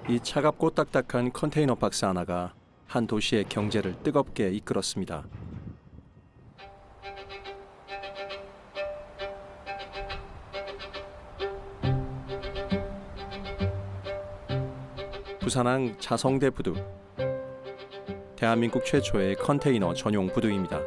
이 차갑고 딱딱한 컨테이너 박스 하나가 한 도시의 경제를 뜨겁게 이끌었습니다. 부산항 자성대 부두. 대한민국 최초의 컨테이너 전용 부두입니다.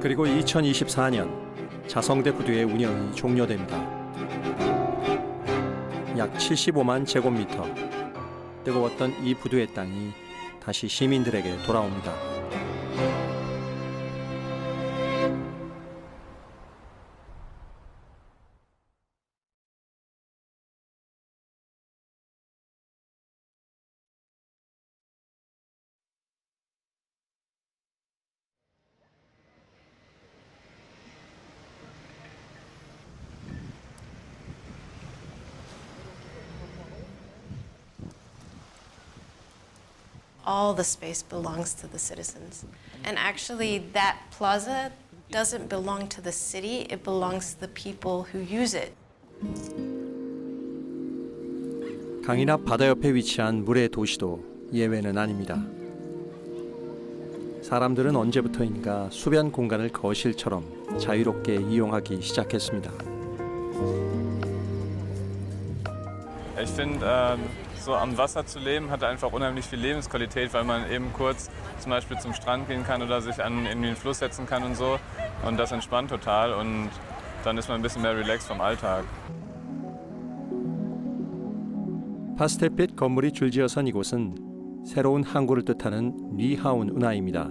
그리고 2024년 자성대 부두의 운영이 종료됩니다. 약 75만 제곱미터 뜨거웠던 이 부두의 땅이 다시 시민들에게 돌아옵니다. All the space belongs to the citizens. And actually, that plaza doesn't belong to the city, it belongs to the people who use it. 강이나 바다 옆에 위치한 물의 도시도 예외는 아닙니다. 사람들은 언제부터인가 수변 공간을 거실처럼 자유롭게 이용하기 시작했습니다. Ich finde, so am Wasser zu leben hat einfach unheimlich viel Lebensqualität, weil man eben kurz zum Beispiel zum Strand gehen kann oder sich an irgendwie einen Fluss setzen kann und so. Und das entspannt total und dann ist man ein bisschen mehr relaxed vom Alltag. 파스텔빛 건물이 줄지어선 이곳은 새로운 항구를 뜻하는 니하운 운하입니다.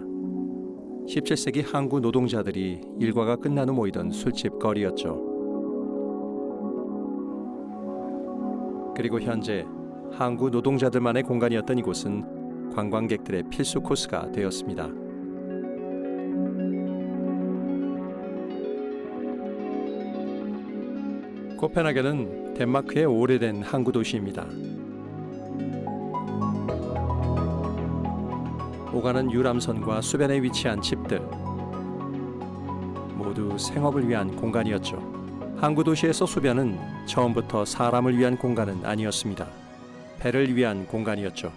17세기 항구 노동자들이 일과가 끝난 후 모이던 술집 거리였죠. 그리고 현재 항구 노동자들만의 공간이었던 이곳은 관광객들의 필수 코스가 되었습니다. 코펜하겐은 덴마크의 오래된 항구 도시입니다. 오가는 유람선과 수변에 위치한 집들 모두 생업을 위한 공간이었죠. 항구 도시에서 수변은 처음부터 사람을 위한 공간은 아니었습니다. 배를 위한 공간이었죠.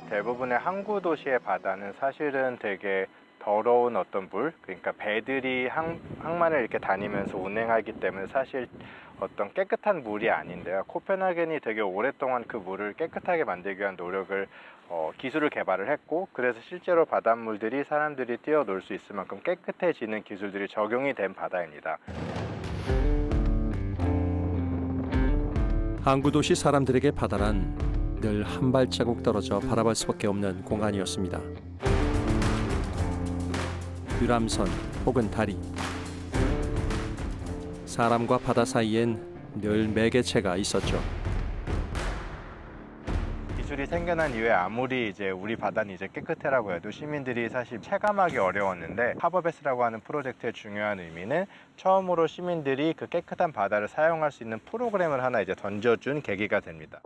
대부분의 항구 도시의 바다는 사실은 되게 더러운 어떤 물, 그러니까 배들이 항만을 이렇게 다니면서 운행하기 때문에 사실 어떤 깨끗한 물이 아닌데요. 코펜하겐이 되게 오랫동안 그 물을 깨끗하게 만들기 위한 노력을 기술을 개발을 했고, 그래서 실제로 바닷물들이 사람들이 뛰어놀 수 있을 만큼 깨끗해지는 기술들이 적용이 된 바다입니다. 항구 도시 사람들에게 바다란 늘 한 발자국 떨어져 바라볼 수밖에 없는 공간이었습니다. 유람선 혹은 다리, 사람과 바다 사이엔 늘 매개체가 있었죠. 기술이 생겨난 이후에 아무리 이제 우리 바다는 이제 깨끗해라고 해도 시민들이 사실 체감하기 어려웠는데, 하버베스라고 하는 프로젝트의 중요한 의미는 처음으로 시민들이 그 깨끗한 바다를 사용할 수 있는 프로그램을 하나 이제 던져준 계기가 됩니다.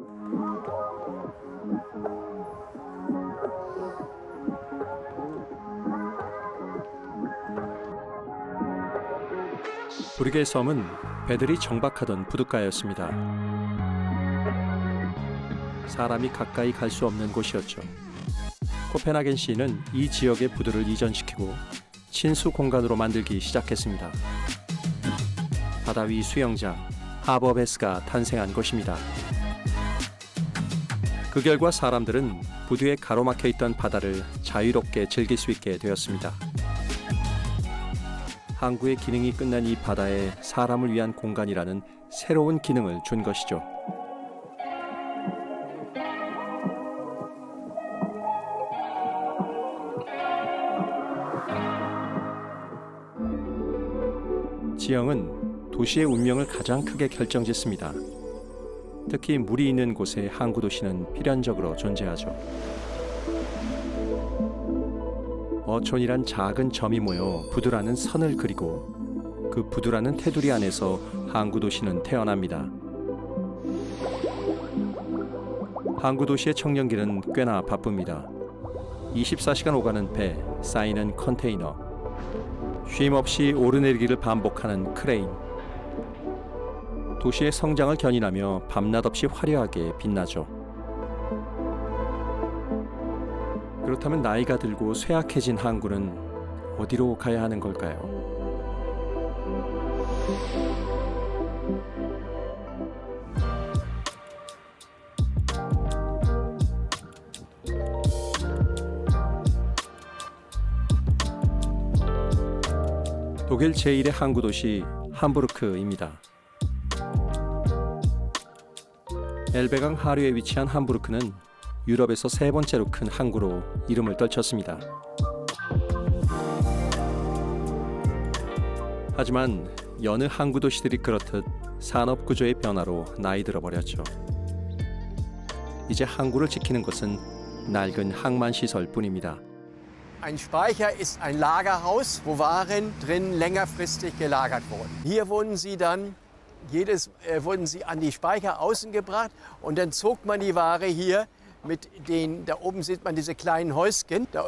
브리게 섬은 배들이 정박하던 부둣가였습니다. 사람이 가까이 갈 수 없는 곳이었죠. 코펜하겐 시는 이 지역의 부두를 이전시키고 친수 공간으로 만들기 시작했습니다. 바다 위 수영장 하버베스가 탄생한 곳입니다. 그 결과 사람들은 부두에 가로막혀 있던 바다를 자유롭게 즐길 수 있게 되었습니다. 항구의 기능이 끝난 이 바다에 사람을 위한 공간이라는 새로운 기능을 준 것이죠. 지형은 도시의 운명을 가장 크게 결정짓습니다. 특히 물이 있는 곳에 항구 도시는 필연적으로 존재하죠. 어촌이란 작은 점이 모여 부두라는 선을 그리고 그 부두라는 테두리 안에서 항구 도시는 태어납니다. 항구 도시의 청년길은 꽤나 바쁩니다. 24시간 오가는 배, 쌓이는 컨테이너, 쉼없이 오르내리기를 반복하는 크레인. 도시의 성장을 견인하며 밤낮없이 화려하게 빛나죠. 그렇다면 나이가 들고 쇠약해진 항구는 어디로 가야 하는 걸까요? 독일 제1의 항구 도시 함부르크입니다. 엘베강 하류에 위치한 함부르크는 유럽에서 세 번째로 큰 항구로 이름을 떨쳤습니다. 하지만 여느 항구 도시들이 그렇듯 산업 구조의 변화로 나이 들어버렸죠. 이제 항구를 지키는 것은 낡은 항만 시설 뿐입니다. Ein Speicher ist ein Lagerhaus, wo Waren drin längerfristig gelagert wurden. Hier wurden sie dann wurden sie an die Speicher außen gebracht und dann zog man die Ware hier mit den, da oben sieht man diese kleinen Häuschen da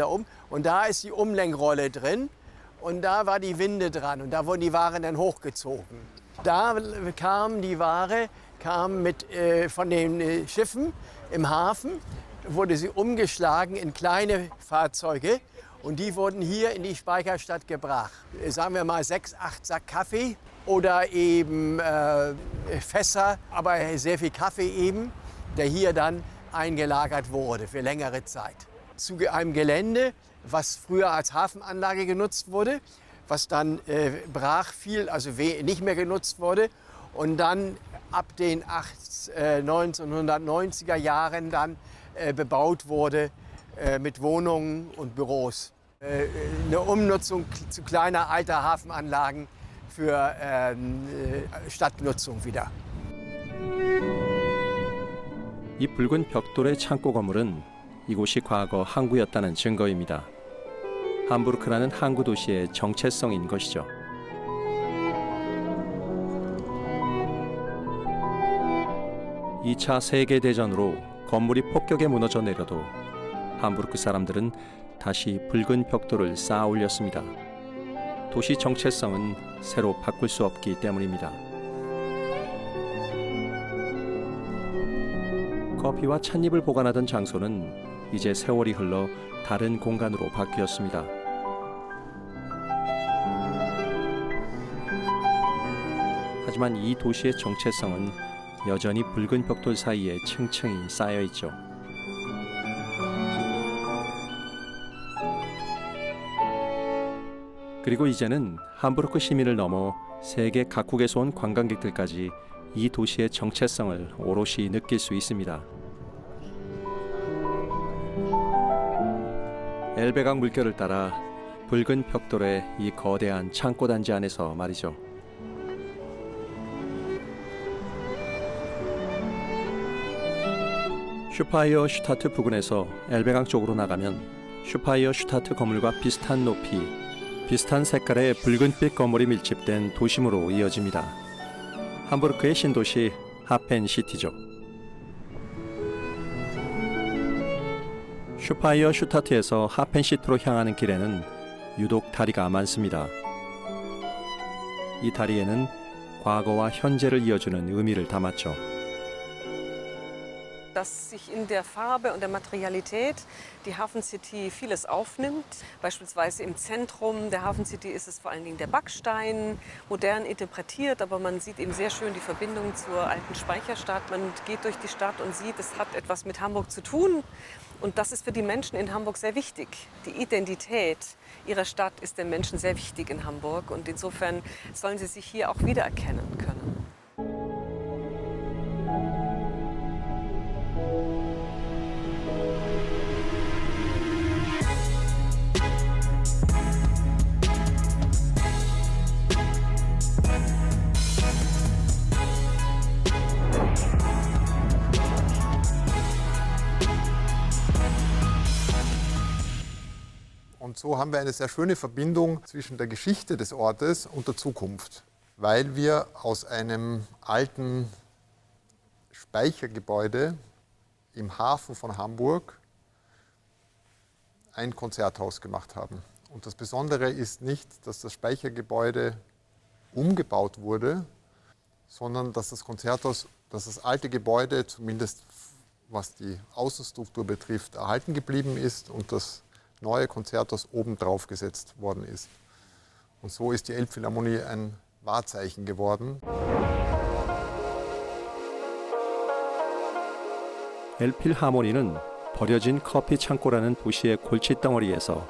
oben und da ist die Umlenkrolle drin und da war die Winde dran und da wurden die Waren dann hochgezogen. Da kam die Ware von den Schiffen im Hafen, wurde sie umgeschlagen in kleine Fahrzeuge und die wurden hier in die Speicherstadt gebracht. Sagen wir mal 6, 8 Sack Kaffee oder eben Fässer, aber sehr viel Kaffee eben, der hier dann eingelagert wurde für längere Zeit. Zu einem Gelände, was früher als Hafenanlage genutzt wurde, was dann brach fiel, also nicht mehr genutzt wurde und dann ab den 1990er Jahren dann bebaut wurde mit Wohnungen und Büros. Eine Umnutzung zu kleiner alter Hafenanlagen für Stadtnutzung wieder. 이 붉은 벽돌의 창고 건물은 이곳이 과거 항구였다는 증거입니다. 함부르크라는 항구 도시의 정체성인 것이죠. (2차) 세계대전으로 건물이 폭격에 무너져 내려도 함부르크 사람들은 다시 붉은 벽돌을 쌓아 올렸습니다. 도시 정체성은 새로 바꿀 수 없기 때문입니다. 커피와 찻잎을 보관하던 장소는 이제 세월이 흘러 다른 공간으로 바뀌었습니다. 하지만 이 도시의 정체성은 여전히 붉은 벽돌 사이에 층층이 쌓여 있죠. 그리고 이제는 함부르크 시민을 넘어 세계 각국에서 온 관광객들까지 이 도시의 정체성을 오롯이 느낄 수 있습니다. 엘베강 물결을 따라 붉은 벽돌의 이 거대한 창고 단지 안에서 말이죠. 슈파이어 슈타트 부근에서 엘베강 쪽으로 나가면 슈파이어 슈타트 건물과 비슷한 높이, 비슷한 색깔의 붉은빛 건물이 밀집된 도심으로 이어집니다. 함부르크의 신도시 하펜시티죠. 슈파이어 슈타트에서 하펜시트로 향하는 길에는 유독 다리가 많습니다. 이 다리에는 과거와 현재를 이어주는 의미를 담았죠. Dass sich in der Farbe und der Materialität die Hafen City vieles aufnimmt. Beispielsweise im Zentrum der Hafen City ist es vor allen Dingen der Backstein, modern interpretiert, aber man sieht eben sehr schön die Verbindung zur alten Speicherstadt. Man geht durch die Stadt und sieht, es hat etwas mit Hamburg zu tun. Und das ist für die Menschen in Hamburg sehr wichtig. Die Identität ihrer Stadt ist den Menschen sehr wichtig in Hamburg. Und insofern sollen sie sich hier auch wiedererkennen können. Und so haben wir eine sehr schöne Verbindung zwischen der Geschichte des Ortes und der Zukunft, weil wir aus einem alten Speichergebäude im Hafen von Hamburg ein Konzerthaus gemacht haben. Und das Besondere ist nicht, dass das Speichergebäude umgebaut wurde, sondern dass das Konzerthaus, dass das alte Gebäude, zumindest was die Außenstruktur betrifft, erhalten geblieben ist und das neue Konzerthaus oben drauf gesetzt worden ist. Und so ist die Elbphilharmonie ein Wahrzeichen geworden. 엘필하모니는 버려진 커피 창고라는 도시의 골칫덩어리에서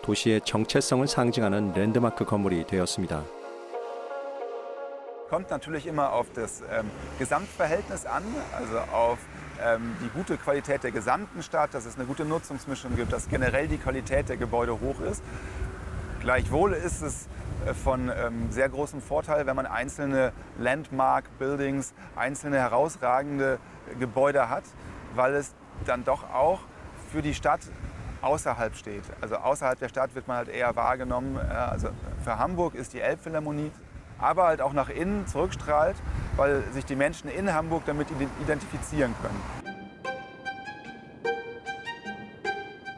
도시의 정체성을 상징하는 랜드마크 건물이 되었습니다. Kommt natürlich immer auf das Gesamtverhältnis an, also auf die gute Qualität der gesamten Stadt, dass es eine gute Nutzungsmischung gibt, dass generell die Qualität der Gebäude hoch ist. Gleichwohl ist es von sehr großem Vorteil, wenn man einzelne Landmark-Buildings, einzelne herausragende Gebäude hat, weil es dann doch auch für die Stadt außerhalb steht. Also außerhalb der Stadt wird man halt eher wahrgenommen. Also für Hamburg ist die Elbphilharmonie, aber halt auch nach innen zurückstrahlt, weil sich die Menschen in Hamburg damit identifizieren können.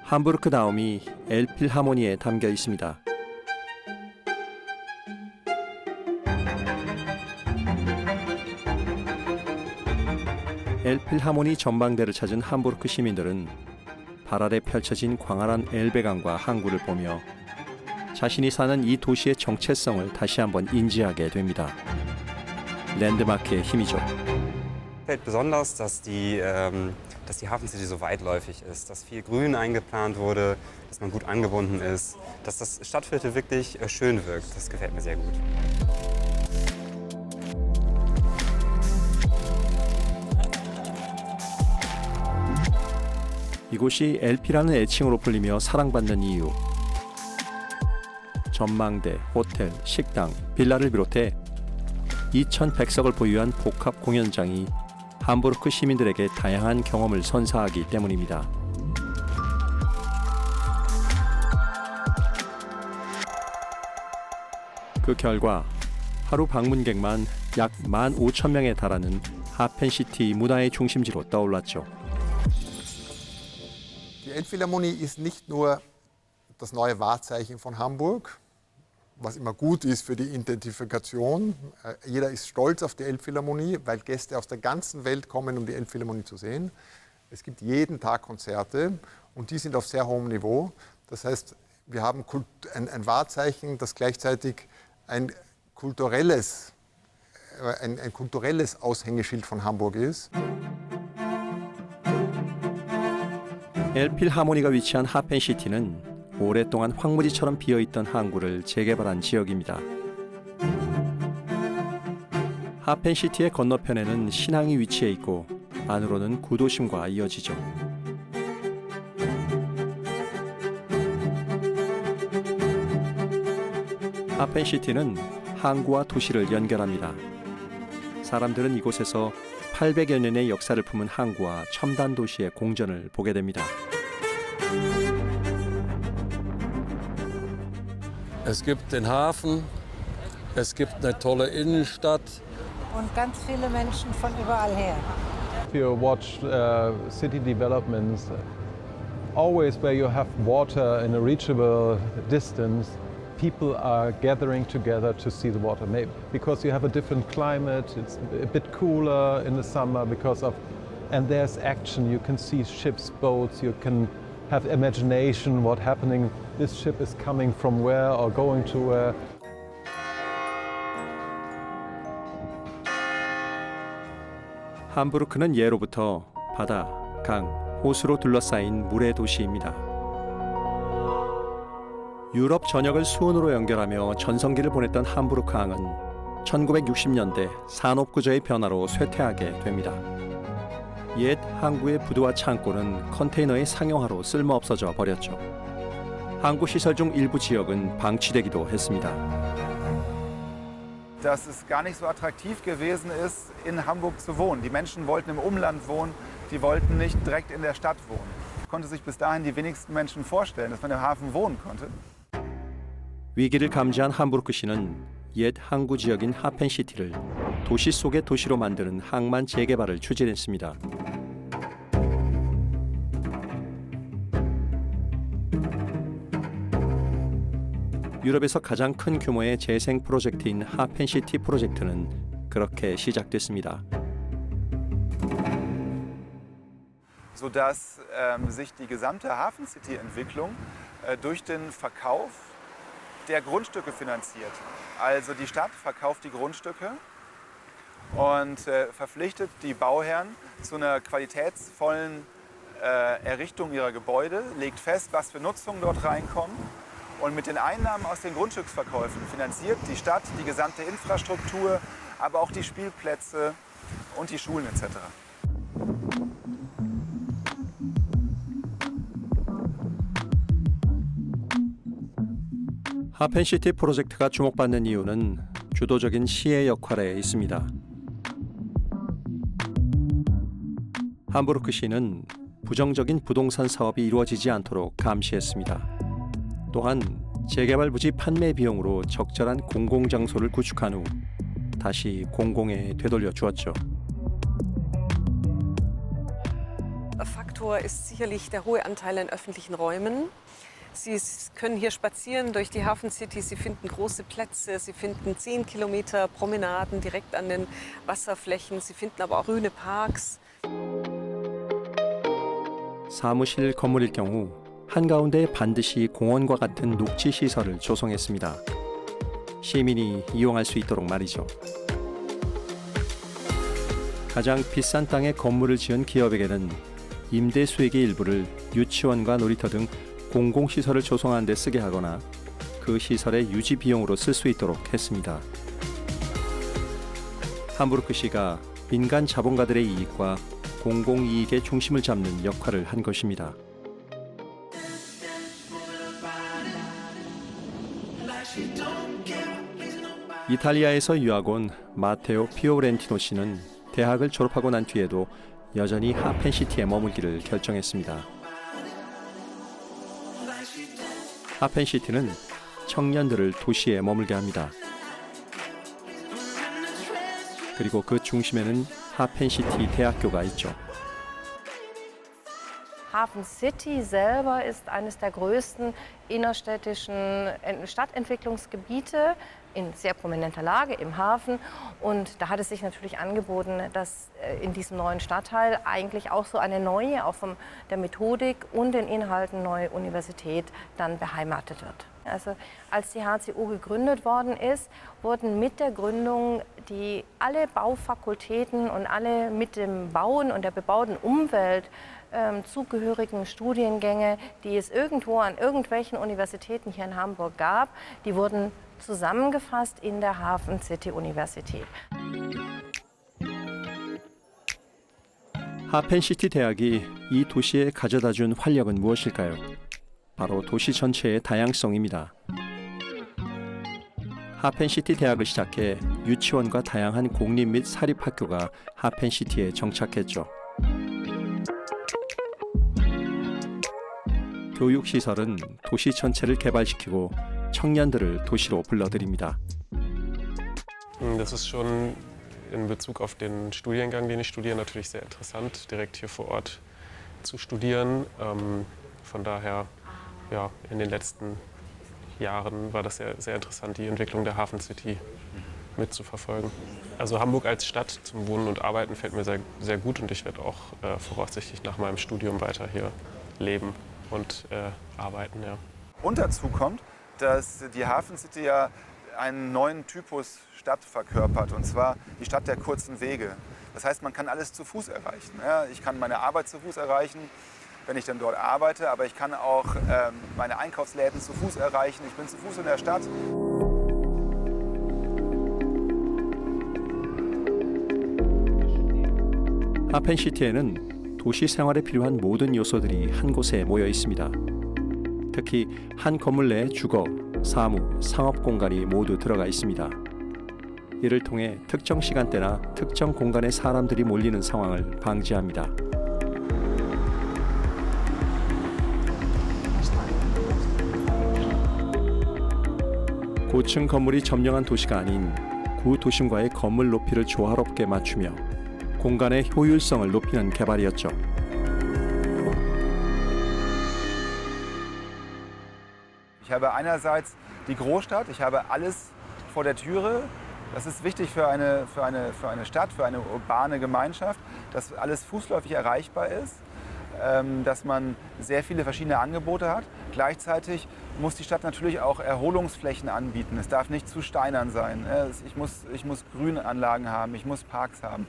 함부르크 다음이 엘필하모니에 담겨 있습니다. 엘필하모니 전망대를 찾은 함부르크 시민들은 발 아래 펼쳐진 광활한 엘베강과 항구를 보며 자신이 사는 이 도시의 정체성을 다시 한번 인지하게 됩니다. 랜드마크의 힘이죠. Fällt besonders, dass die Hafencity so weitläufig ist, dass viel Grün eingeplant wurde, dass man gut angebunden ist, dass das Stadtviertel wirklich schön wirkt. Das gefällt mir sehr gut. 이곳이 엘피라는 애칭으로 불리며 사랑받는 이유. 전망대, 호텔, 식당, 빌라를 비롯해 2,100석을 보유한 복합 공연장이 함부르크 시민들에게 다양한 경험을 선사하기 때문입니다. 그 결과 하루 방문객만 약 15,000명에 달하는 하펜시티 문화의 중심지로 떠올랐죠. Die Elbphilharmonie ist nicht nur das neue Wahrzeichen von Hamburg, was immer gut ist für die Identifikation. Jeder ist stolz auf die Elbphilharmonie, weil Gäste aus der ganzen Welt kommen, um die Elbphilharmonie zu sehen. Es gibt jeden Tag Konzerte und die sind auf sehr hohem Niveau. Das heißt, wir haben ein Wahrzeichen, das gleichzeitig ein kulturelles ein kulturelles Aushängeschild von Hamburg ist. 엘필하모니가 위치한 하펜시티는 오랫동안 황무지처럼 비어있던 항구를 재개발한 지역입니다. 하펜시티의 건너편에는 신항이 위치해 있고 안으로는 구도심과 이어지죠. 하펜시티는 항구와 도시를 연결합니다. 사람들은 이곳에서 800여 년의 역사를 품은 항구와 첨단 도시의 공전을 보게 됩니다. Es gibt den Hafen, es gibt eine tolle Innenstadt. Und ganz viele Menschen von überall her. If you watch city developments, always where you have water in a reachable distance, people are gathering together to see the water. Maybe because you have a different climate, it's a bit cooler in the summer and there's action. You can see ships, boats, you can have imagination what happening. This ship is coming from where or going to where. 함부르크는 예로부터 바다, 강, 호수로 둘러싸인 물의 도시입니다. 유럽 전역을 수온으로 연결하며 전성기를 보냈던 함부르크 항은 1960년대 산업구조의 변화로 쇠퇴하게 됩니다. 옛 항구의 부두와 창고는 컨테이너의 상용화로 쓸모없어져 버렸죠. 항구 시설 중 일부 지역은 방치되기도 했습니다. Dass es gar nicht so attraktiv gewesen ist, in Hamburg zu wohnen. Die Menschen wollten im Umland wohnen, die wollten nicht direkt in der Stadt wohnen. Konnte sich bis dahin die wenigsten Menschen vorstellen, dass man im Hafen wohnen konnte. 위기를 감지한 함부르크시는 옛 항구 지역인 하펜시티를 도시 속의 도시로 만드는 항만 재개발을 추진했습니다. 유럽에서 가장 큰 규모의 재생 프로젝트인 하펜시티 프로젝트는 그렇게 시작됐습니다. Sodass sich die gesamte Hafencity-Entwicklung durch den Verkauf der Grundstücke finanziert. Also die Stadt verkauft die Grundstücke und verpflichtet die Bauherren zu einer qualitätsvollen Errichtung ihrer Gebäude, legt fest, was für Nutzungen dort reinkommen. Und mit den Einnahmen aus den Grundstücksverkäufen finanziert die Stadt die gesamte Infrastruktur, aber auch die Spielplätze und die Schulen etc. 하펜시티 프로젝트가 주목받는 이유는 주도적인 시의 역할에 있습니다. 함부르크시는 부정적인 부동산 사업이 이루어지지 않도록 감시했습니다. 또한 재개발 부지 판매 비용으로 적절한 공공장소를 구축한 후 다시 공공에 되돌려 주었죠. Faktor ist sicherlich der hohe Anteil an öffentlichen Räumen. Sie können hier spazieren durch die Hafen City, Sie finden große Plätze, Sie finden 10 Kilometer Promenaden direkt an den Wasserflächen, Sie finden aber auch grüne Parks. 사무실 건물일 경우 한가운데 반드시 공원과 같은 녹지 시설을 조성했습니다. 시민이 이용할 수 있도록 말이죠. 가장 비싼 땅에 건물을 지은 기업에게는 임대 수익의 일부를 유치원과 놀이터 등 공공시설을 조성하는 데 쓰게 하거나 그 시설의 유지 비용으로 쓸 수 있도록 했습니다. 함부르크시가 민간 자본가들의 이익과 공공이익의 중심을 잡는 역할을 한 것입니다. 이탈리아에서 유학 온 마테오 피오렌티노 씨는 대학을 졸업하고 난 뒤에도 여전히 하펜시티에 머물기를 결정했습니다. 하펜시티는 청년들을 도시에 머물게 합니다. 그리고 그 중심에는 하펜시티 대학교가 있죠. Hafen City selber ist eines der größten innerstädtischen Stadtentwicklungsgebiete in sehr prominenter Lage im Hafen. Und da hat es sich natürlich angeboten, dass in diesem neuen Stadtteil eigentlich auch so eine neue, auch von der Methodik und den Inhalten neue Universität dann beheimatet wird. Also als die HCU gegründet worden ist, wurden mit der Gründung alle Baufakultäten und alle mit dem Bauen und der bebauten Umwelt zugehörigen Studiengänge, die es irgendwo an irgendwelchen Universitäten hier in Hamburg gab, die wurden zusammengefasst in der Hafen City Universität. 하펜시티 대학이 이 도시에 가져다준 활력은 무엇일까요? 바로 도시 전체의 다양성입니다. 하펜시티 대학을 시작해 유치원과 다양한 공립 및 사립학교가 하펜시티에 정착했죠. 교육시설은 도시 전체를 개발시키고 청년들을 도시로 불러들입니다. Das ist schon in Bezug auf den Studiengang, den ich studiere, natürlich sehr interessant, direkt hier vor Ort zu studieren. Von daher, ja, in den letzten Jahren war das sehr interessant, die Entwicklung der Hafen City mitzuverfolgen. Also Hamburg als Stadt zum Wohnen und Arbeiten fällt mir sehr gut und ich werde auch voraussichtlich nach meinem Studium weiter hier leben und arbeiten. Ja. Und dazu kommt, dass die Hafen City ja einen neuen Typus Stadt verkörpert, und zwar die Stadt der kurzen Wege. Das heißt, man kann alles zu Fuß erreichen. Ja, ich kann meine Arbeit zu Fuß erreichen, wenn ich dann dort arbeite, aber ich kann auch meine Einkaufsläden zu Fuß erreichen. Ich bin zu Fuß in der Stadt. 하펜시티에는 도시 생활에 필요한 모든 요소들이 한 곳에 모여 있습니다. 특히 한 건물 내에 주거, 사무, 상업 공간이 모두 들어가 있습니다. 이를 통해 특정 시간대나 특정 공간에 사람들이 몰리는 상황을 방지합니다. 고층 건물이 점령한 도시가 아닌 구도심과의 건물 높이를 조화롭게 맞추며 공간의 효율성을 높이는 개발이었죠. Ich habe einerseits die Großstadt, ich habe alles vor der Türe. Das ist wichtig für eine Stadt, für eine urbane Gemeinschaft, dass alles fußläufig erreichbar ist, dass man sehr viele verschiedene Angebote hat. Gleichzeitig muss die Stadt natürlich auch Erholungsflächen anbieten. Es darf nicht zu steinern sein. Ich muss Grünanlagen haben, ich muss Parks haben.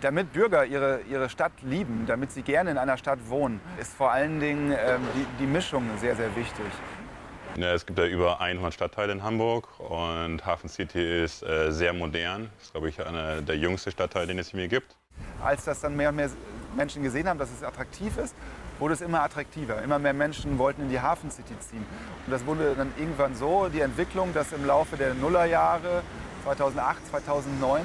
Damit Bürger ihre Stadt lieben, damit sie gerne in einer Stadt wohnen, ist vor allen Dingen die Mischung sehr, sehr wichtig. Ja, es gibt ja über 100 Stadtteile in Hamburg und Hafen City ist sehr modern. Das ist, glaube ich, einer der jüngsten Stadtteile, den es hier gibt. Als das dann mehr und mehr Menschen gesehen haben, dass es attraktiv ist, wurde es immer attraktiver. Immer mehr Menschen wollten in die Hafen City ziehen. Und das wurde dann irgendwann so, die Entwicklung, dass im Laufe der Nullerjahre, 2008, 2009,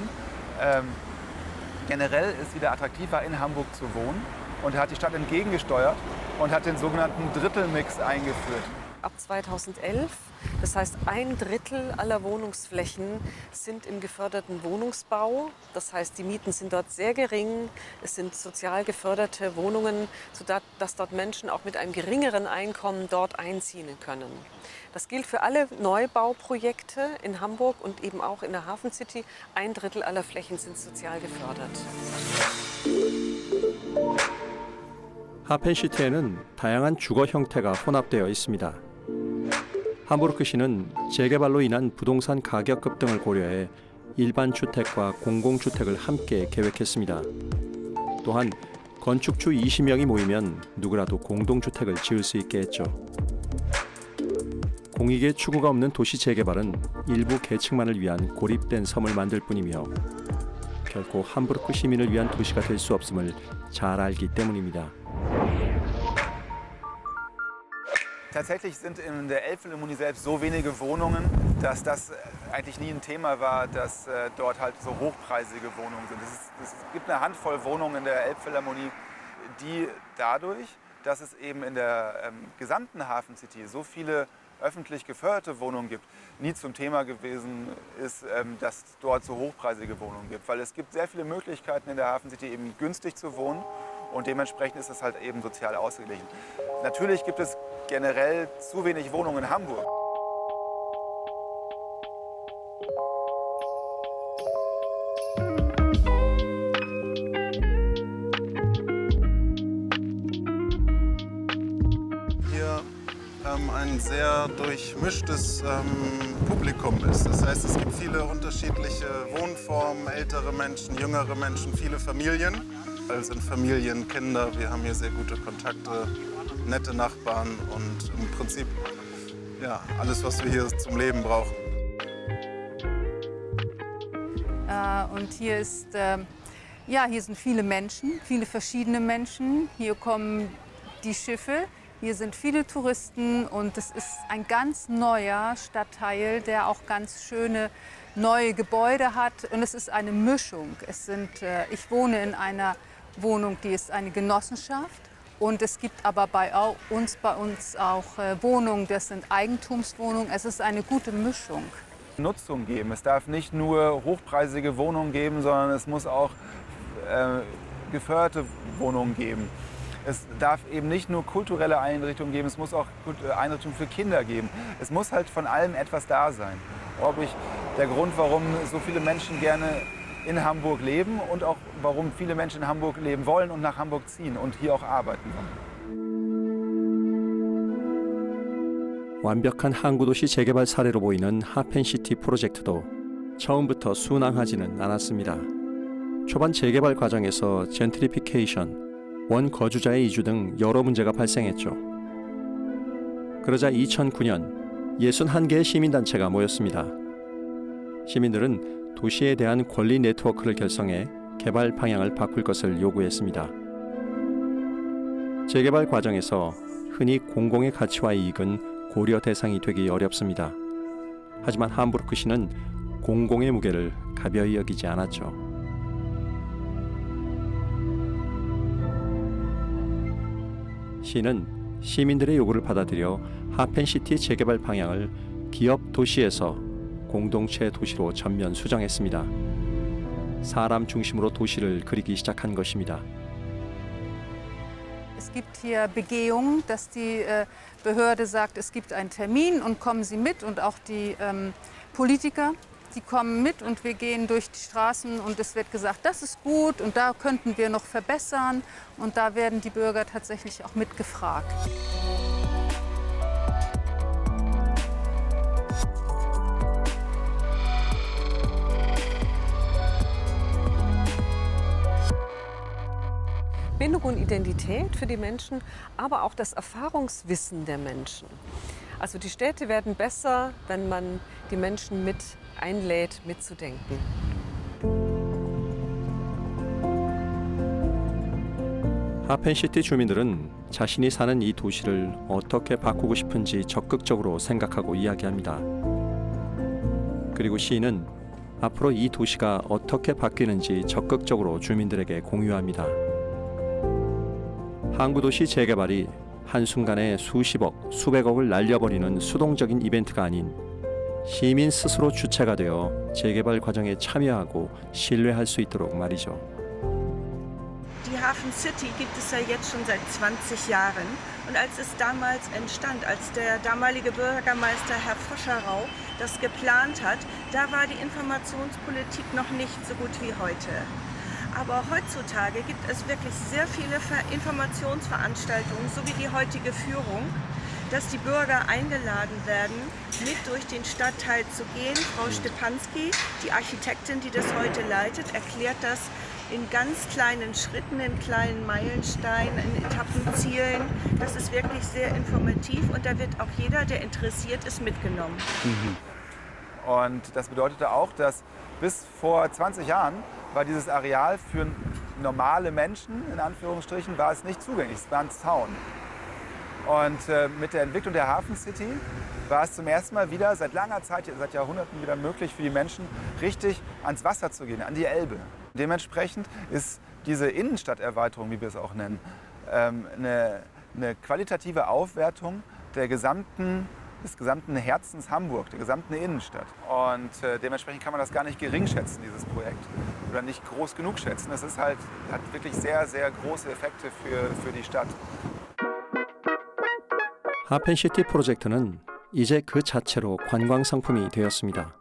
generell ist wieder attraktiver in Hamburg zu wohnen. Und er hat die Stadt entgegengesteuert und hat den sogenannten Drittelmix eingeführt. Ab 2011, das heißt 1/3 aller Wohnungsflächen sind im geförderten Wohnungsbau. Das heißt, die Mieten sind dort sehr gering. Es sind sozial geförderte Wohnungen, sodass dort Menschen auch mit einem geringeren Einkommen dort einziehen können. Das gilt für alle Neubauprojekte in Hamburg und eben auch in der Hafen City. 1/3 aller Flächen sind sozial gefördert. 하펜시티에는 다양한 주거 형태가 혼합되어 있습니다. 함부르크시는 재개발로 인한 부동산 가격 급등을 고려해 일반 주택과 공공주택을 함께 계획했습니다. 또한 건축주 20명이 모이면 누구라도 공동주택을 지을 수 있게 했죠. 공익의 추구가 없는 도시 재개발은 일부 계층만을 위한 고립된 섬을 만들 뿐이며 결코 함부르크 시민을 위한 도시가 될 수 없음을 잘 알기 때문입니다. Tatsächlich sind in der Elbphilharmonie selbst so wenige Wohnungen, dass das eigentlich nie ein Thema war, dass dort halt so hochpreisige Wohnungen sind. Es gibt eine Handvoll Wohnungen in der Elbphilharmonie, die dadurch, dass es eben in der gesamten Hafen City so viele öffentlich geförderte Wohnungen gibt, nie zum Thema gewesen ist, dass es dort so hochpreisige Wohnungen gibt. Weil es gibt sehr viele Möglichkeiten in der Hafen City eben günstig zu wohnen und dementsprechend ist es halt eben sozial ausgeglichen. Natürlich gibt es generell zu wenig Wohnungen in Hamburg. Hier ein ein sehr durchmischtes Publikum ist. Das heißt, es gibt viele unterschiedliche Wohnformen, ältere Menschen, jüngere Menschen, viele Familien. Also sind Familien, Kinder, wir haben hier sehr gute Kontakte, nette Nachbarn und im Prinzip ja, alles, was wir hier zum Leben brauchen. Und hier ist, hier sind viele Menschen, viele verschiedene Menschen. Hier kommen die Schiffe, hier sind viele Touristen und es ist ein ganz neuer Stadtteil, der auch ganz schöne neue Gebäude hat. Und es ist eine Mischung. Ich wohne in einer Wohnung, die ist eine Genossenschaft. Und es gibt aber bei uns auch Wohnungen, das sind Eigentumswohnungen. Es ist eine gute Mischung. Nutzung geben. Es darf nicht nur hochpreisige Wohnungen geben, sondern es muss auch geförderte Wohnungen geben. Es darf eben nicht nur kulturelle Einrichtungen geben, es muss auch Einrichtungen für Kinder geben. Es muss halt von allem etwas da sein. Der Grund, warum so viele Menschen gerne in Hamburg leben und auch warum viele Menschen in Hamburg leben wollen und nach Hamburg ziehen und hier auch arbeiten wollen. 완벽한 항구도시 재개발 사례로 보이는 하펜시티 프로젝트도 처음부터 순항하지는 않았습니다. 초반 재개발 과정에서 젠트리피케이션, 원거주자의 이주 등 여러 문제가 발생했죠. 그러자 2009년 61개의 시민단체가 모였습니다. 시민들은 도시에 대한 권리 네트워크를 결성해 개발 방향을 바꿀 것을 요구했습니다. 재개발 과정에서 흔히 공공의 가치와 이익은 고려 대상이 되기 어렵습니다. 하지만 함부르크시는 공공의 무게를 가벼이 여기지 않았죠. 시는 시민들의 요구를 받아들여 하펜시티 재개발 방향을 기업 도시에서 공동체 도시로 전면 수정했습니다. 사람 중심으로 도시를 그리기 시작한 것입니다. Es gibt hier Begehungen, dass die Behörde sagt, es gibt einen Termin und kommen Sie mit und auch die Politiker, die kommen mit und wir gehen durch die Straßen und es wird gesagt, das ist gut und da könnten wir noch verbessern und da werden die Bürger tatsächlich auch mitgefragt. Bindung und Identität für die Menschen, aber auch das Erfahrungswissen der Menschen. Also die Städte werden besser, wenn man die Menschen mit einlädt, mitzudenken. 하펜시티 주민들은 자신이 사는 이 도시를 어떻게 바꾸고 싶은지 적극적으로 생각하고 이야기합니다. 그리고 시는 앞으로 이 도시가 어떻게 바뀌는지 적극적으로 주민들에게 공유합니다. 항구도시 재개발이 한순간에 수십억, 수백억을 날려버리는 수동적인 이벤트가 아닌 시민 스스로 주체가 되어 재개발 과정에 참여하고 신뢰할 수 있도록 말이죠. Die Hafen City gibt es ja jetzt schon seit 20 Jahren. Und als es damals entstand, als der damalige Bürgermeister Herr Foscherau das geplant hat, da war die Informationspolitik noch nicht so gut wie heute. Aber heutzutage gibt es wirklich sehr viele Informationsveranstaltungen, so wie die heutige Führung, dass die Bürger eingeladen werden, mit durch den Stadtteil zu gehen. Frau Stepanski, die Architektin, die das heute leitet, erklärt das in ganz kleinen Schritten, in kleinen Meilensteinen, in Etappenzielen. Das ist wirklich sehr informativ und da wird auch jeder, der interessiert ist, mitgenommen. Und das bedeutete auch, dass bis vor 20 Jahren war dieses Areal für normale Menschen, in Anführungsstrichen, war es nicht zugänglich. Es war ein Zaun. Und mit der Entwicklung der Hafen City war es zum ersten Mal wieder, seit langer Zeit, seit Jahrhunderten wieder möglich für die Menschen, richtig ans Wasser zu gehen, an die Elbe. Dementsprechend ist diese Innenstadterweiterung, wie wir es auch nennen, eine qualitative Aufwertung des gesamten Herzens Hamburg, der gesamten Innenstadt. Und dementsprechend kann man das gar nicht gering schätzen, dieses Projekt. Oder nicht groß genug schätzen. Es ist hat wirklich sehr, sehr große Effekte für die Stadt. 하펜시티 프로젝트는 이제 그 자체로 관광 상품이 되었습니다.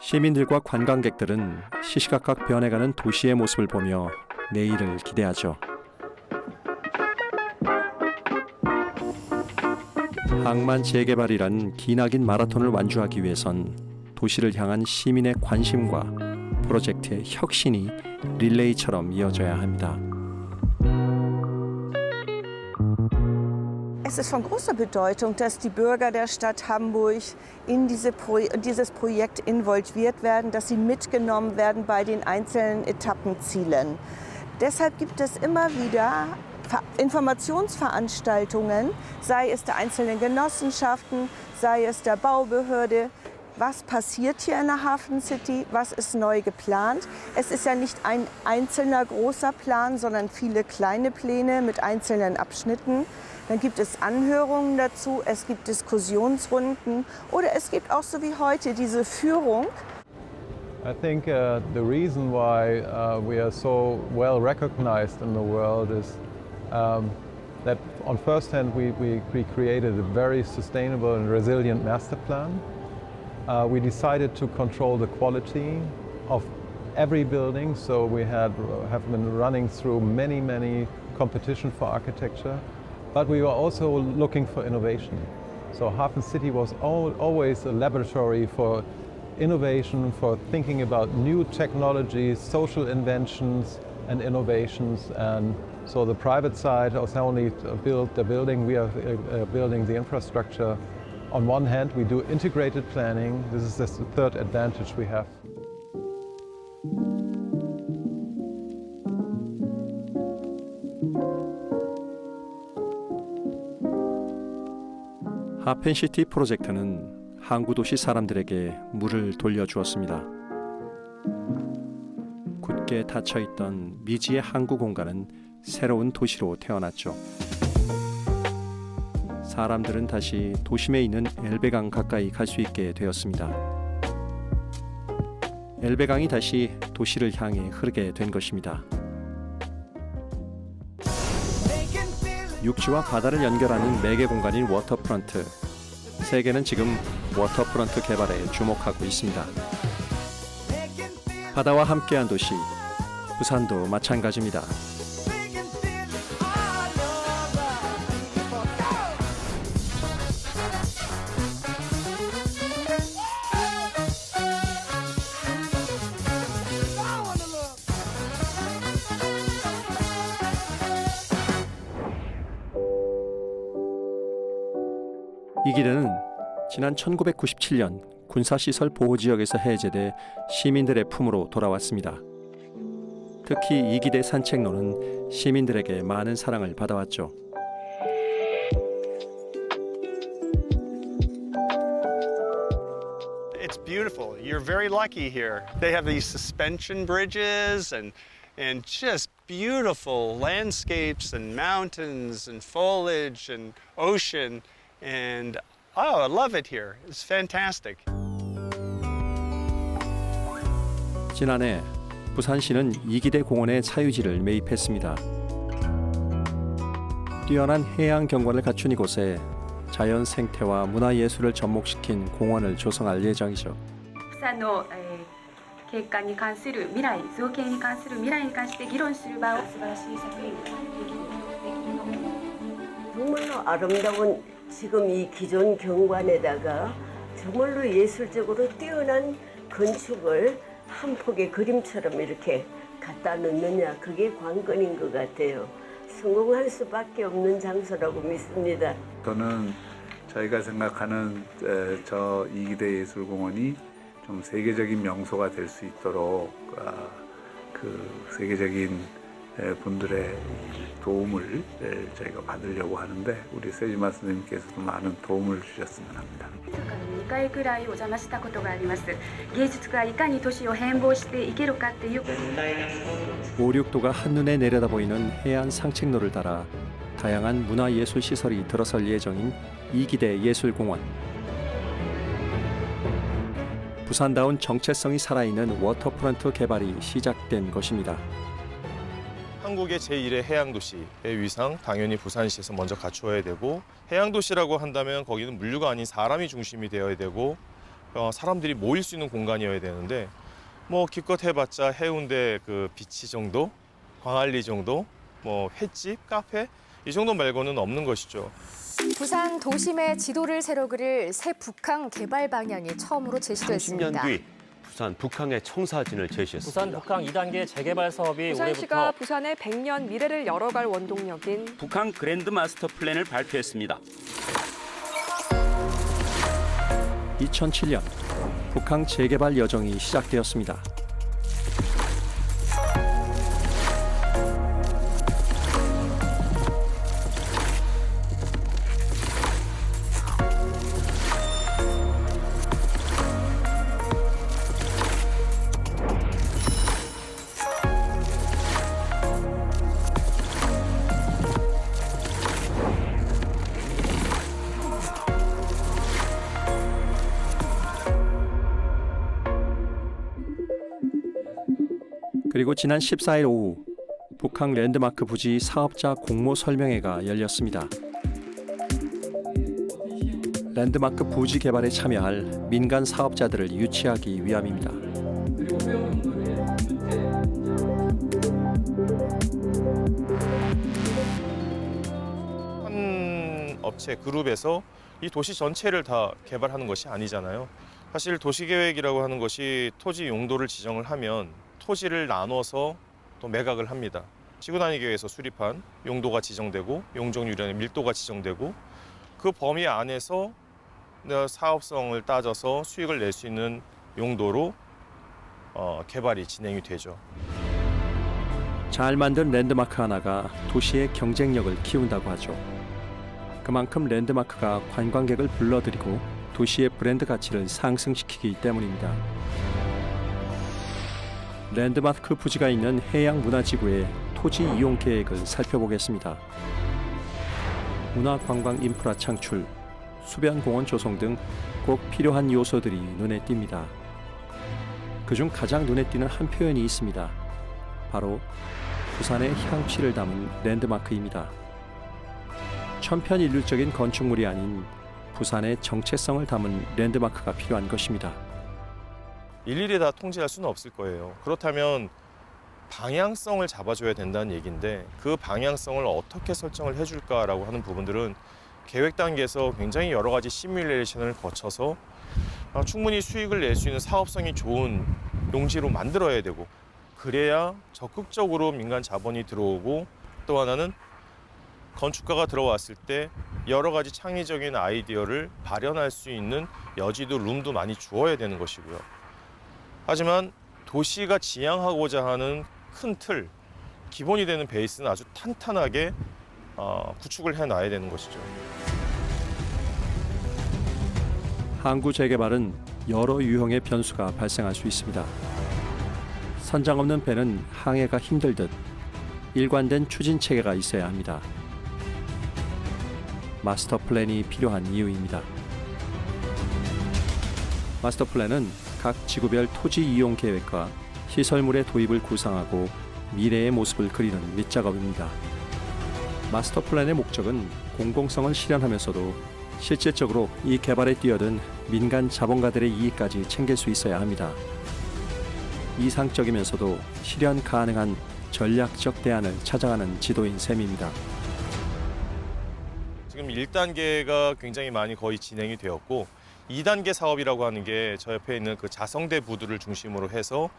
시민들과 관광객들은 시시각각 변해가는 도시의 모습을 보며 내일을 기대하죠. 항만 재개발이란 기나긴 마라톤을 완주하기 위해선 도시를 향한 시민의 관심과 프로젝트의 혁신이 릴레이처럼 이어져야 합니다. Es ist von großer Bedeutung, dass die Bürger der Stadt Hamburg in dieses Projekt involviert werden, dass sie mitgenommen werden bei den einzelnen Etappenzielen. Deshalb gibt es immer wieder Informationsveranstaltungen, sei es der einzelnen Genossenschaften, sei es der Baubehörde. Was passiert hier in der Hafen City? Was ist neu geplant? Es ist ja nicht ein einzelner großer Plan, sondern viele kleine Pläne mit einzelnen Abschnitten. Dann gibt es Anhörungen dazu, es gibt Diskussionsrunden oder es gibt auch so wie heute diese Führung. I think the reason why we are so well recognized in the world is that on first hand we created a very sustainable and resilient master plan. We decided to control the quality of every building, so we have been running through many competition for architecture. But we were also looking for innovation. So Hafen City was always a laboratory for innovation, for thinking about new technologies, social inventions and innovations. And so the private side has only built the building, we are building the infrastructure. On one hand, we do integrated planning. This is the third advantage we have. 하펜시티 프로젝트는 항구 도시 사람들에게 물을 돌려주었습니다. 굳게 닫혀있던 미지의 항구 공간은 새로운 도시로 태어났죠. 사람들은 다시 도심에 있는 엘베강 가까이 갈 수 있게 되었습니다. 엘베강이 다시 도시를 향해 흐르게 된 것입니다. 육지와 바다를 연결하는 매개 공간인 워터프런트. 세계는 지금 워터프런트 개발에 주목하고 있습니다. 바다와 함께한 도시, 부산도 마찬가지입니다. 이 길은 지난 1997년 군사시설 보호지역에서 해제돼 시민들의 품으로 돌아왔습니다. 특히 이 기대 산책로는 시민들에게 많은 사랑을 받아왔죠. It's beautiful. You're very lucky here. They have these suspension bridges and just beautiful landscapes and mountains and foliage and ocean. And oh, I love it here. It's fantastic. 지난해 부산시는 이기대 공원에 사유지를 매입했습니다. 뛰어난 해양 경관을 갖춘 이곳에 자연 생태와 문화 예술을 접목시킨 공원을 조성할 예정이죠. 釜山の景観に関する未来、造形に関する未来に関して議論する場を素晴らしい作品。 정말로 아름다운 지금 이 기존 경관에다가 정말로 예술적으로 뛰어난 건축을 한 폭의 그림처럼 이렇게 갖다 놓느냐, 그게 관건인 것 같아요. 성공할 수밖에 없는 장소라고 믿습니다. 저는 저희가 생각하는 저 이기대 예술공원이 좀 세계적인 명소가 될 수 있도록 그 세계적인 분들의 도움을 저희가 받으려고 하는데 우리 세지마 선생님께서도 많은 도움을 주셨으면 합니다. 2回くらいお邪魔したことがあります。芸術がいかに都市を変貌していけるかっていう 오륙도가 한눈에 내려다 보이는 해안 상책로를 따라 다양한 문화예술 시설이 들어설 예정인 이기대 예술공원. 부산다운 정체성이 살아있는 워터프런트 개발이 시작된 것입니다. 한국의 제1의 해양도시의 위상 당연히 부산시에서 먼저 갖추어야 되고, 해양도시라고 한다면 거기는 물류가 아닌 사람이 중심이 되어야 되고 사람들이 모일 수 있는 공간이어야 되는데 뭐 기껏 해봤자 해운대 그 비치 정도, 광안리 정도, 뭐 횟집, 카페 이 정도 말고는 없는 것이죠. 부산 도심의 지도를 새로 그릴 새 북항 개발 방향이 처음으로 제시됐습니다. 30년 뒤 부산 북항의 청사진을 제시했습니다. 부산 북항 2단계 재개발 사업이 부산시가 올해부터 부산의 100년 미래를 열어갈 원동력인 북한 그랜드 마스터 플랜을 발표했습니다. 2007년 북항 재개발 여정이 시작되었습니다. 그리고 지난 14일 오후 북항 랜드마크 부지 사업자 공모 설명회가 열렸습니다. 랜드마크 부지 개발에 참여할 민간 사업자들을 유치하기 위함입니다. 한 업체 그룹에서 이 도시 전체를 다 개발하는 것이 아니잖아요. 사실 도시계획이라고 하는 것이 토지 용도를 지정을 하면 토지를 나눠서 또 매각을 합니다. 지구단위계획에서 수립한 용도가 지정되고 용적률이나 밀도가 지정되고 그 범위 안에서 사업성을 따져서 수익을 낼 수 있는 용도로 개발이 진행이 되죠. 잘 만든 랜드마크 하나가 도시의 경쟁력을 키운다고 하죠. 그만큼 랜드마크가 관광객을 불러들이고 도시의 브랜드 가치를 상승시키기 때문입니다. 랜드마크 부지가 있는 해양문화지구의 토지 이용 계획을 살펴보겠습니다. 문화관광 인프라 창출, 수변공원 조성 등 꼭 필요한 요소들이 눈에 띕니다. 그중 가장 눈에 띄는 한 표현이 있습니다. 바로 부산의 향취를 담은 랜드마크입니다. 천편일률적인 건축물이 아닌 부산의 정체성을 담은 랜드마크가 필요한 것입니다. 일일이 다 통제할 수는 없을 거예요. 그렇다면 방향성을 잡아줘야 된다는 얘기인데 그 방향성을 어떻게 설정을 해줄까라고 하는 부분들은 계획 단계에서 굉장히 여러 가지 시뮬레이션을 거쳐서 충분히 수익을 낼 수 있는 사업성이 좋은 용지로 만들어야 되고 그래야 적극적으로 민간 자본이 들어오고 또 하나는 건축가가 들어왔을 때 여러 가지 창의적인 아이디어를 발현할 수 있는 여지도 룸도 많이 주어야 되는 것이고요. 하지만 도시가 지향하고자 하는 큰 틀, 기본이 되는 베이스는 아주 탄탄하게 구축을 해놔야 되는 것이죠. 항구 재개발은 여러 유형의 변수가 발생할 수 있습니다. 선장 없는 배는 항해가 힘들듯 일관된 추진 체계가 있어야 합니다. 마스터 플랜이 필요한 이유입니다. 마스터 플랜은 각 지구별 토지 이용 계획과 시설물의 도입을 구상하고 미래의 모습을 그리는 밑작업입니다. 마스터 플랜의 목적은 공공성을 실현하면서도 실질적으로 이 개발에 뛰어든 민간 자본가들의 이익까지 챙길 수 있어야 합니다. 이상적이면서도 실현 가능한 전략적 대안을 찾아가는 지도인 셈입니다. 지금 1단계가 굉장히 많이 거의 진행이 되었고 2단계 사업이라고 하는 게 저 옆에 있는 그 자성대 부두를 중심으로 해서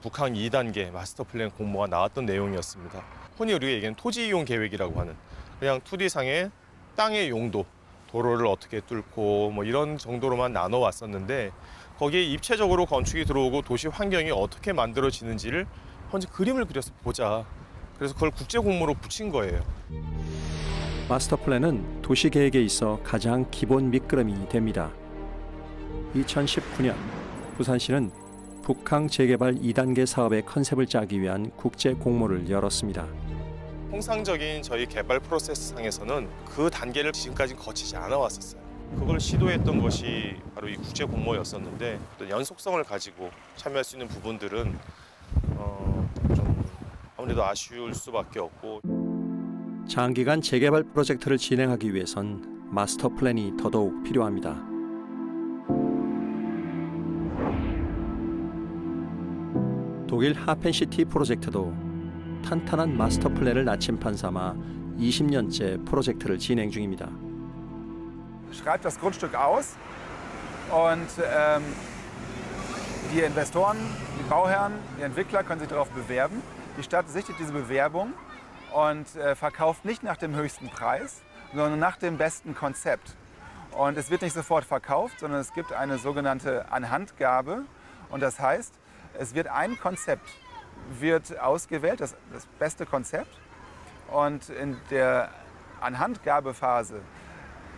북항 2단계 마스터 플랜 공모가 나왔던 내용이었습니다. 흔히 우리가 얘기하는 토지 이용 계획이라고 하는 그냥 2D상의 땅의 용도, 도로를 어떻게 뚫고 뭐 이런 정도로만 나눠 왔었는데 거기에 입체적으로 건축이 들어오고 도시 환경이 어떻게 만들어지는지를 현재 그림을 그려서 보자. 그래서 그걸 국제 공모로 붙인 거예요. 마스터 플랜은 도시 계획에 있어 가장 기본 밑거름이 됩니다. 2019년 부산시는 북항 재개발 2단계 사업의 컨셉을 짜기 위한 국제 공모를 열었습니다. 통상적인 저희 개발 프로세스 상에서는 그 단계를 지금까지 거치지 않아 왔었어요. 그걸 시도했던 것이 바로 이 국제 공모였었는데 어떤 연속성을 가지고 참여할 수 있는 부분들은 좀 아무래도 아쉬울 수밖에 없고. 장기간 재개발 프로젝트를 진행하기 위해선 마스터 플랜이 더더욱 필요합니다. 독일 하펜시티 프로젝트도 탄탄한 마스터 플랜을 나침판 삼아 20년째 프로젝트를 진행 중입니다. schreibt das Grundstück aus und die Investoren, die Bauherren, die Entwickler können sich darauf bewerben. Die Stadt sichtet diese Bewerbung und verkauft nicht nach dem höchsten Preis, sondern nach dem besten Konzept. Und es wird nicht sofort verkauft, sondern es gibt eine sogenannte Anhandgabe. Und das heißt, es wird ein Konzept wird ausgewählt, das beste Konzept. Und in der Anhandgabephase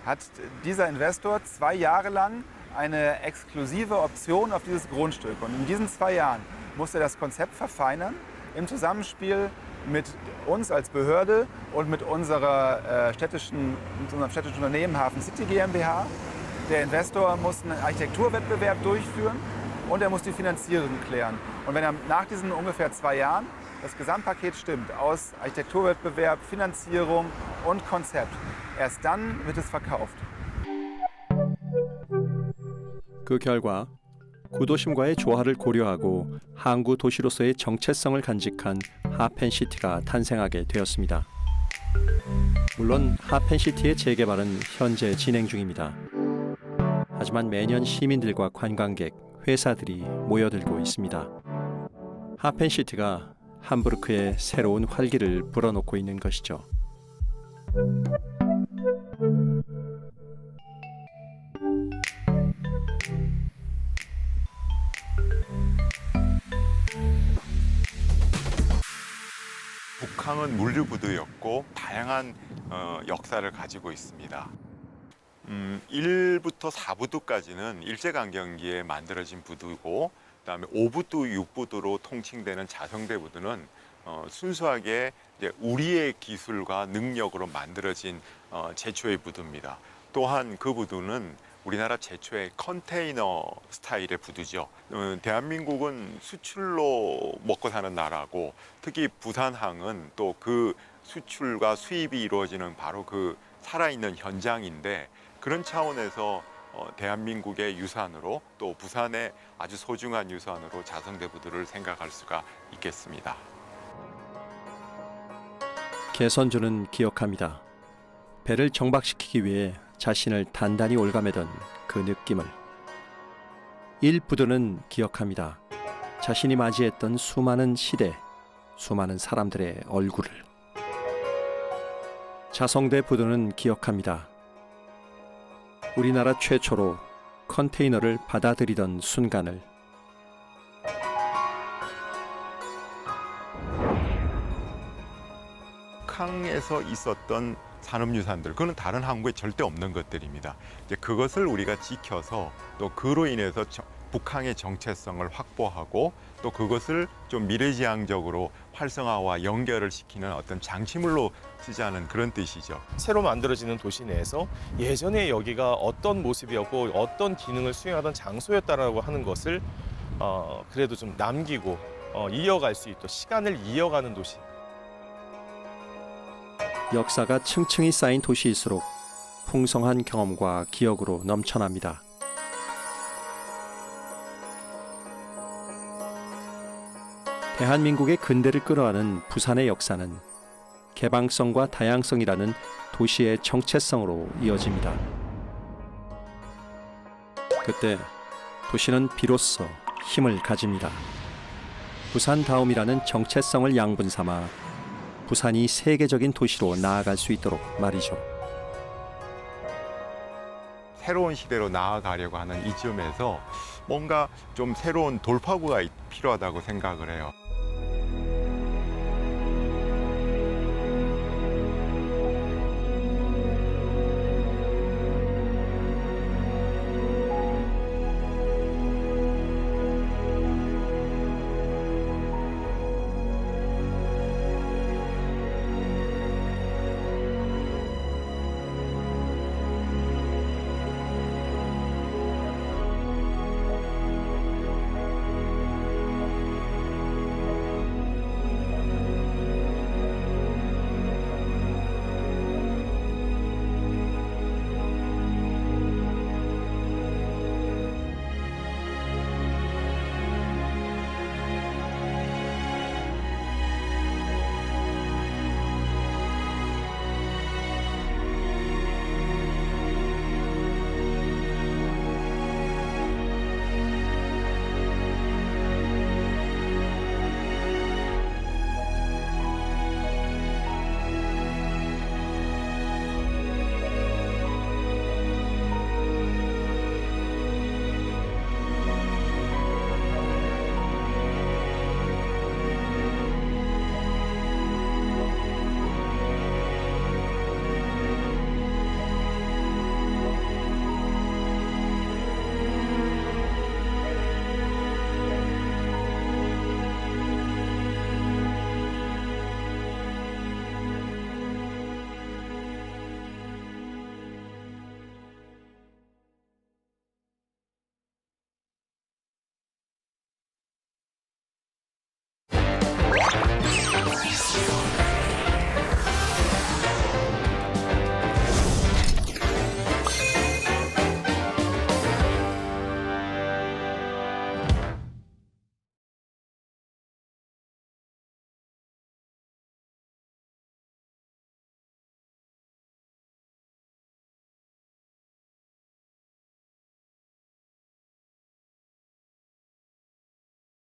hat dieser Investor 2 Jahre lang eine exklusive Option auf dieses Grundstück. Und in diesen 2 Jahren muss er das Konzept verfeinern im Zusammenspiel mit uns als Behörde und mit unserem städtischen Unternehmen Hafen City GmbH. Der Investor muss einen Architekturwettbewerb durchführen und er muss die Finanzierung klären. Und wenn er nach diesen ungefähr 2 Jahren das Gesamtpaket stimmt, aus Architekturwettbewerb, Finanzierung und Konzept, erst dann wird es verkauft. 그 결과 구도심과의 조화를 고려하고 항구 도시로서의 정체성을 간직한 하펜시티가 탄생하게 되었습니다. 물론 하펜시티의 재개발은 현재 진행 중입니다. 하지만 매년 시민들과 관광객, 회사들이 모여들고 있습니다. 하펜시티가 함부르크에 새로운 활기를 불어넣고 있는 것이죠. 북항은 물류부두였고 다양한 역사를 가지고 있습니다. 1부터 4부두까지는 일제강점기에 만들어진 부두고 그다음에 5부두, 6부두로 통칭되는 자성대 부두는 순수하게 이제 우리의 기술과 능력으로 만들어진 제초의 부두입니다. 또한 그 부두는 우리나라 최초의 컨테이너 스타일의 부두죠. 대한민국은 수출로 먹고 사는 나라고 특히 부산항은 또 그 수출과 수입이 이루어지는 바로 그 살아있는 현장인데 그런 차원에서 대한민국의 유산으로 또 부산의 아주 소중한 유산으로 자성대 부두를 생각할 수가 있겠습니다. 개선주는 기억합니다. 배를 정박시키기 위해 자신을 단단히 올가매던 그 느낌을. 1부두는 기억합니다. 자신이 맞이했던 수많은 시대, 수많은 사람들의 얼굴을. 자성대 부두는 기억합니다. 우리나라 최초로 컨테이너를 받아들이던 순간을. 북한에서 있었던 산업유산들, 그거는 다른 항구에 절대 없는 것들입니다. 이제 그것을 우리가 지켜서 또 그로 인해서 북항의 정체성을 확보하고 또 그것을 좀 미래지향적으로 활성화와 연결을 시키는 어떤 장치물로 쓰자는 그런 뜻이죠. 새로 만들어지는 도시 내에서 예전에 여기가 어떤 모습이었고 어떤 기능을 수행하던 장소였다라고 하는 것을 그래도 좀 남기고 이어갈 수 있도록 시간을 이어가는 도시. 역사가 층층이 쌓인 도시일수록 풍성한 경험과 기억으로 넘쳐납니다. 대한민국의 근대를 끌어안은 부산의 역사는 개방성과 다양성이라는 도시의 정체성으로 이어집니다. 그때 도시는 비로소 힘을 가집니다. 부산다움이라는 정체성을 양분 삼아 부산이 세계적인 도시로 나아갈 수 있도록 말이죠. 새로운 시대로 나아가려고 하는 이 점에서 뭔가 좀 새로운 돌파구가 필요하다고 생각을 해요. 시간